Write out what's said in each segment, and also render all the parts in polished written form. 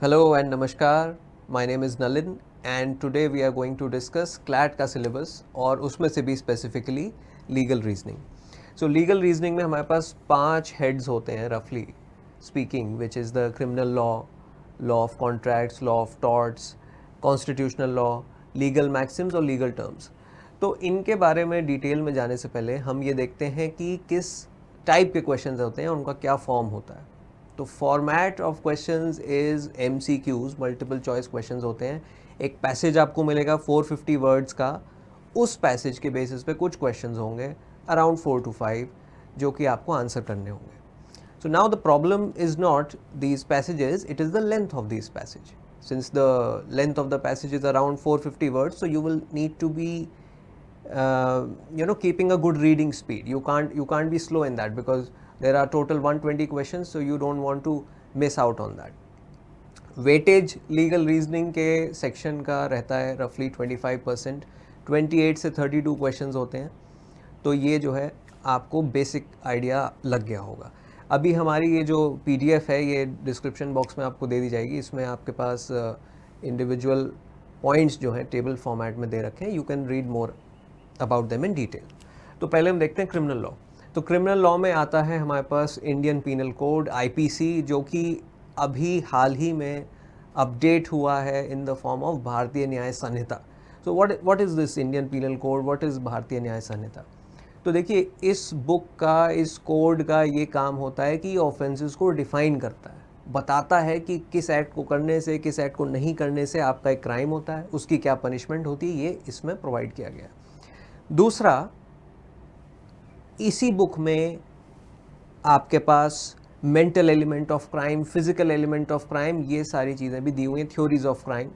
Hello and namaskar. My name is Nalin and today we are going to discuss CLAT का syllabus और उसमें से भी specifically legal reasoning. So legal reasoning में हमारे पास 5 heads होते हैं roughly speaking, which is the criminal law, law of contracts, law of torts, constitutional law, legal maxims और legal terms. तो इनके बारे में डिटेल में जाने से पहले हम ये देखते हैं कि किस टाइप के क्वेश्चंस होते हैं, उनका क्या फॉर्म होता है. तो format of questions is MCQs, multiple choice questions होते हैं. एक पैसेज आपको मिलेगा 450 वर्ड्स का. उस पैसेज के बेसिस पे कुछ क्वेश्चंस होंगे अराउंड 4 to 5 जो कि आपको आंसर करने होंगे. So now the problem is not these passages, it is the length of these passage. Since the length of the passage is around 450 words, so you will need to be keeping a good reading speed. You can't be slow in that because there are total 120 questions, so you don't want to miss out on that. Weightage legal reasoning के section का रहता है रफली 25%. 28 से 32 questions होते हैं. तो ये जो है आपको बेसिक आइडिया लग गया होगा. अभी हमारी ये जो PDF है ये डिस्क्रिप्शन बॉक्स में आपको दे दी जाएगी. इसमें आपके पास इंडिविजुअल पॉइंट्स जो हैं टेबल फॉर्मेट में दे रखे हैं. You can read more about them in detail. तो पहले हम देखते हैं क्रिमिनल लॉ. तो क्रिमिनल लॉ में आता है हमारे पास इंडियन पीनल कोड IPC, जो कि अभी हाल ही में अपडेट हुआ है in the form of Bharatiya Nyaya Sanhita. So what is this Indian Penal Code, what is Bharatiya Nyaya संहिता? तो देखिए, इस बुक का, इस कोड का ये काम होता है कि ऑफेंसेस को डिफाइन करता है, बताता है कि किस एक्ट को करने से, किस एक्ट को नहीं करने से आपका एक क्राइम होता है, उसकी क्या पनिशमेंट होती है, ये इसमें प्रोवाइड किया गया है. दूसरा, इसी बुक में आपके पास mental element of crime, physical element of crime, ये सारी चीज़ें भी दी हुई हैं, थ्योरीज ऑफ क्राइम.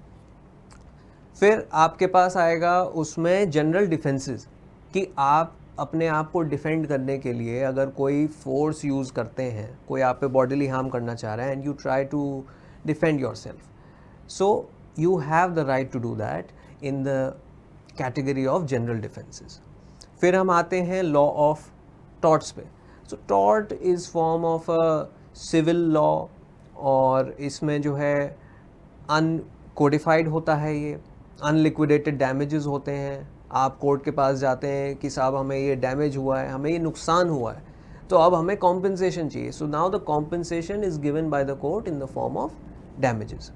फिर आपके पास आएगा उसमें जनरल डिफेंसेस, कि आप अपने आप को डिफेंड करने के लिए अगर कोई फोर्स यूज़ करते हैं, कोई आप पे बॉडीली हार्म करना चाह रहा है and you try to defend yourself, so you have the right to do that in the category of general defences. फिर हम आते हैं लॉ ऑफ टॉर्ट्स पे. So tort is form of a civil law, और इसमें जो है uncodified होता है, ये अनलिक्विडेटेड डैमेजेस होते हैं. आप कोर्ट के पास जाते हैं कि साहब हमें ये डैमेज हुआ है, हमें ये नुकसान हुआ है, तो अब हमें कॉम्पनसेशन चाहिए. So now the compensation is given by the court in the form of damages.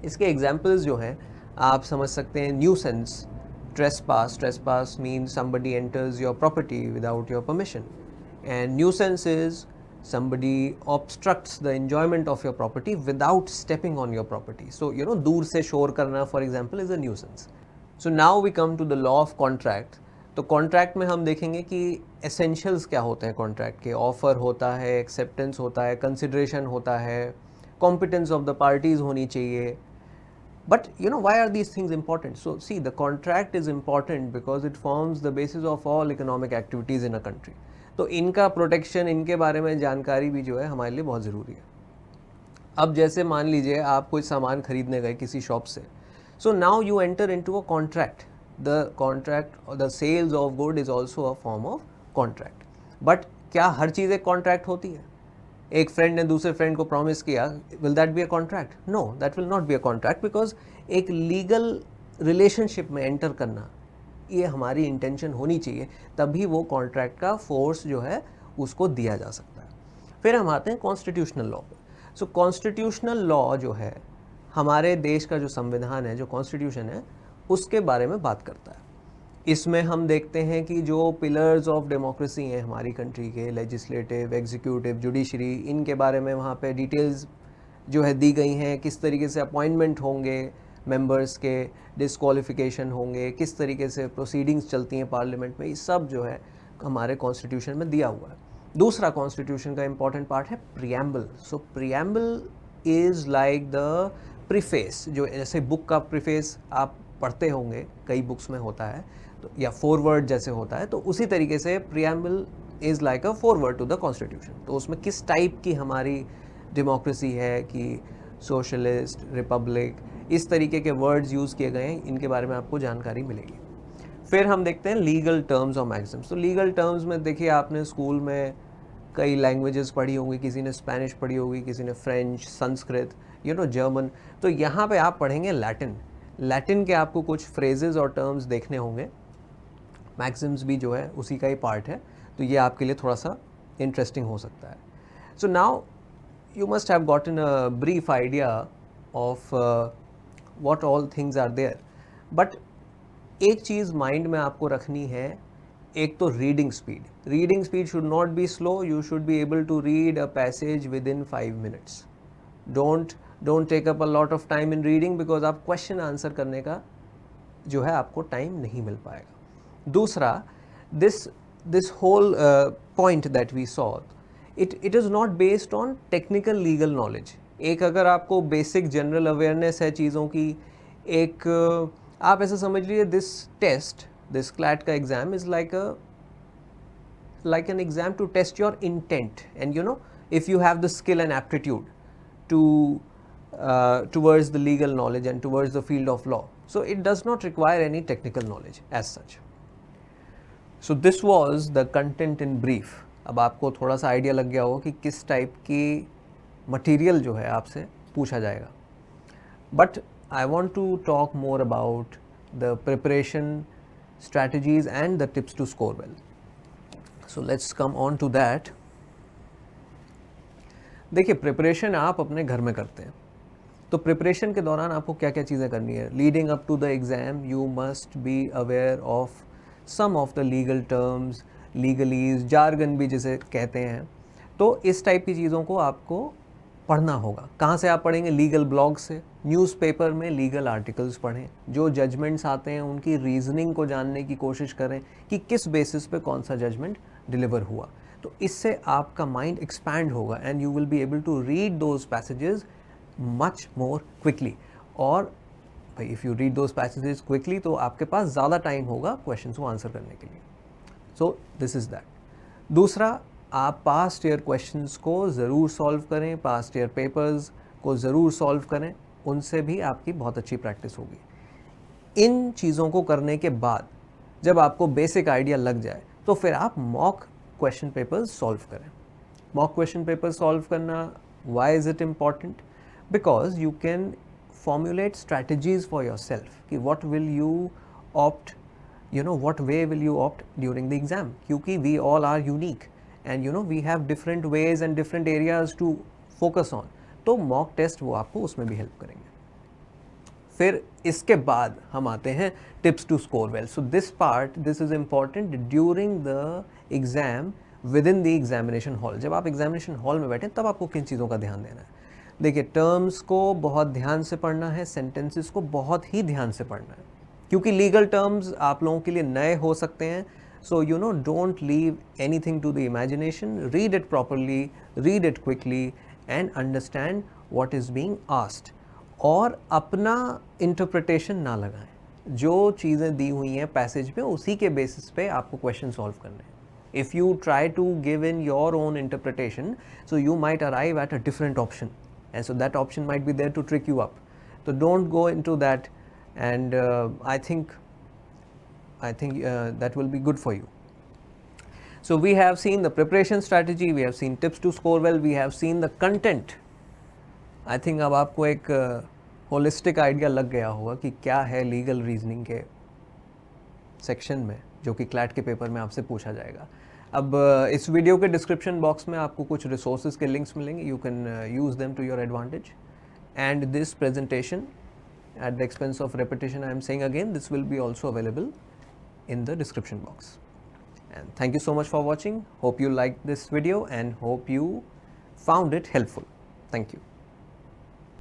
इसके एग्जाम्पल्स जो हैं आप समझ सकते हैं. Nuisance, trespass means somebody enters your property without your permission, and nuisance is somebody obstructs the enjoyment of your property without stepping on your property. So दूर से शोर करना for example is a nuisance. So now we come to the law of contract. तो contract में हम देखेंगे कि essentials क्या होते हैं कॉन्ट्रैक्ट के. ऑफर होता है, एक्सेप्टेंस होता है, कंसिडरेशन होता है, कॉम्पिटेंस ऑफ द पार्टीज होनी चाहिए. But why are these things important? So see, the contract is important because it forms the basis of all economic activities in a country. तो इनका प्रोटेक्शन, इनके बारे में जानकारी भी जो है हमारे लिए बहुत ज़रूरी है. अब जैसे मान लीजिए आप कोई सामान खरीदने गए किसी शॉप से. So now you enter into a contract. The sales of good is also a form of contract. But क्या हर चीज़ एक कॉन्ट्रैक्ट होती है? एक फ्रेंड ने दूसरे फ्रेंड को प्रॉमिस किया, will that be a contract? No, that will not be a contract, because एक लीगल रिलेशनशिप में एंटर करना, ये हमारी इंटेंशन होनी चाहिए, तभी वो कॉन्ट्रैक्ट का फोर्स जो है उसको दिया जा सकता है. फिर हम आते हैं कॉन्स्टिट्यूशनल लॉ पे. सो कॉन्स्टिट्यूशनल लॉ जो है, हमारे देश का जो संविधान है, जो कॉन्स्टिट्यूशन है, उसके बारे में बात करता है. इसमें हम देखते हैं कि जो पिलर्स ऑफ डेमोक्रेसी हैं हमारी कंट्री के, लेजिस्लेटिव, एग्जीक्यूटिव, जुडिशरी, इनके बारे में वहाँ पे डिटेल्स जो है दी गई हैं. किस तरीके से अपॉइंटमेंट होंगे मेंबर्स के, डिस्क्वालिफिकेशन होंगे, किस तरीके से प्रोसीडिंग्स चलती हैं पार्लियामेंट में, ये सब जो है हमारे कॉन्स्टिट्यूशन में दिया हुआ है. दूसरा कॉन्स्टिट्यूशन का इंपॉर्टेंट पार्ट है preamble. So preamble is like the preface. जो जैसे बुक का प्रीफेस आप पढ़ते होंगे, कई बुक्स में होता है, तो या फॉरवर्ड जैसे होता है, तो उसी तरीके से preamble is like a forward to the constitution. तो उसमें किस टाइप की हमारी डेमोक्रेसी है, कि सोशलिस्ट, रिपब्लिक, इस तरीके के वर्ड्स यूज़ किए गए हैं, इनके बारे में आपको जानकारी मिलेगी. फिर हम देखते हैं लीगल टर्म्स और मैक्सिम्स. तो लीगल टर्म्स में देखिए, आपने स्कूल में कई लैंग्वेजेस पढ़ी होंगी, किसी ने स्पेनिश पढ़ी होगी, किसी ने French, Sanskrit. You know German, तो यहाँ पे आप पढ़ेंगे लैटिन। लैटिन के आपको कुछ फ्रेजेस और टर्म्स देखने होंगे, मैक्सिम्स भी जो है उसी का ही पार्ट है, तो ये आपके लिए थोड़ा सा इंटरेस्टिंग हो सकता है। So now you must have gotten a brief idea of what all things are there, but एक चीज़ माइंड में आपको रखनी है, एक तो reading speed should not be slow, you should be able to read a passage within 5 minutes. Don't take up a lot of time in reading, because आप question answer करने का जो है आपको टाइम नहीं मिल पाएगा। दूसरा, this whole point that we saw, it is not based on technical legal knowledge. एक अगर आपको बेसिक जनरल अवेयरनेस है चीज़ों की, एक आप ऐसा समझ लीजिए दिस क्लैट का exam is like an exam to test your intent, and you know, if you have the skill and aptitude to towards the legal knowledge and towards the field of law, so it does not require any technical knowledge as such. So this was the content in brief. अब आपको थोड़ा सा idea लग गया होगा कि किस type की मटेरियल जो है आपसे पूछा जाएगा, but I want to talk more about the preparation strategies and the tips to score well. So let's come on to that. देखिए, प्रिपरेशन आप अपने घर में करते हैं, तो प्रिपरेशन के दौरान आपको क्या क्या चीज़ें करनी है। Leading up to the exam you must be aware of some of the legal terms, legalese, jargon भी जिसे कहते हैं, तो इस टाइप की चीज़ों को आपको पढ़ना होगा। कहाँ से आप पढ़ेंगे? लीगल ब्लॉग से, न्यूज़पेपर में लीगल आर्टिकल्स पढ़ें, जो जजमेंट्स आते हैं उनकी रीजनिंग को जानने की कोशिश करें कि किस बेसिस पे कौन सा जजमेंट डिलीवर हुआ, तो इससे आपका माइंड एक्सपैंड होगा and you will be able to read those passages much more quickly. और भाई if you read those passages quickly तो आपके पास ज़्यादा टाइम होगा क्वेश्चन को आंसर करने के लिए। So this is that. दूसरा, आप पास्ट ईयर क्वेश्चंस को ज़रूर सॉल्व करें, पास्ट ईयर पेपर्स को ज़रूर सॉल्व करें, उनसे भी आपकी बहुत अच्छी प्रैक्टिस होगी। इन चीज़ों को करने के बाद जब आपको बेसिक आइडिया लग जाए तो फिर आप मॉक क्वेश्चन पेपर्स सॉल्व करें। मॉक क्वेश्चन पेपर सॉल्व करना, why is it important? Because you can formulate strategies for yourself कि what will you opt, what way will you opt during the exam, क्योंकि we all are unique and we have different ways and different areas to focus on, तो mock test वो आपको उसमें भी help करेंगे। फिर इसके बाद हम आते हैं tips to score well. So this is important during the exam, within the examination hall. जब आप एग्जामिनेशन हॉल में बैठें तब आपको किन चीज़ों का ध्यान देना है? देखिए, टर्म्स को बहुत ध्यान से पढ़ना है, सेंटेंसेस को बहुत ही ध्यान से पढ़ना है, क्योंकि लीगल टर्म्स आप लोगों के लिए नए हो सकते हैं। So don't leave anything to the imagination, read it properly, read it quickly and understand what is being asked, और अपना इंटरप्रिटेशन ना लगाएं। जो चीज़ें दी हुई हैं पैसेज पे, उसी के बेसिस पे आपको क्वेश्चन सॉल्व करने हैं। If you try to give in your own interpretation, so you might arrive at a different option, and so that option might be there to trick you up. तो don't go into that, and I think that will be good for you. So we have seen the preparation strategy, we have seen tips to score well, we have seen the content. I think अब आपको एक holistic idea लग गया होगा कि क्या है legal reasoning के सेक्शन में, जो कि क्लैट के पेपर में आपसे पूछा जाएगा। अब इस वीडियो के डिस्क्रिप्शन बॉक्स में आपको कुछ रिसोर्सेज के लिंक्स मिलेंगे, you can use them to your advantage. And this presentation, at the expense of repetition, I am saying again, this will be also available in the description box. And thank you so much for watching. Hope you liked this video and hope you found it helpful. Thank you.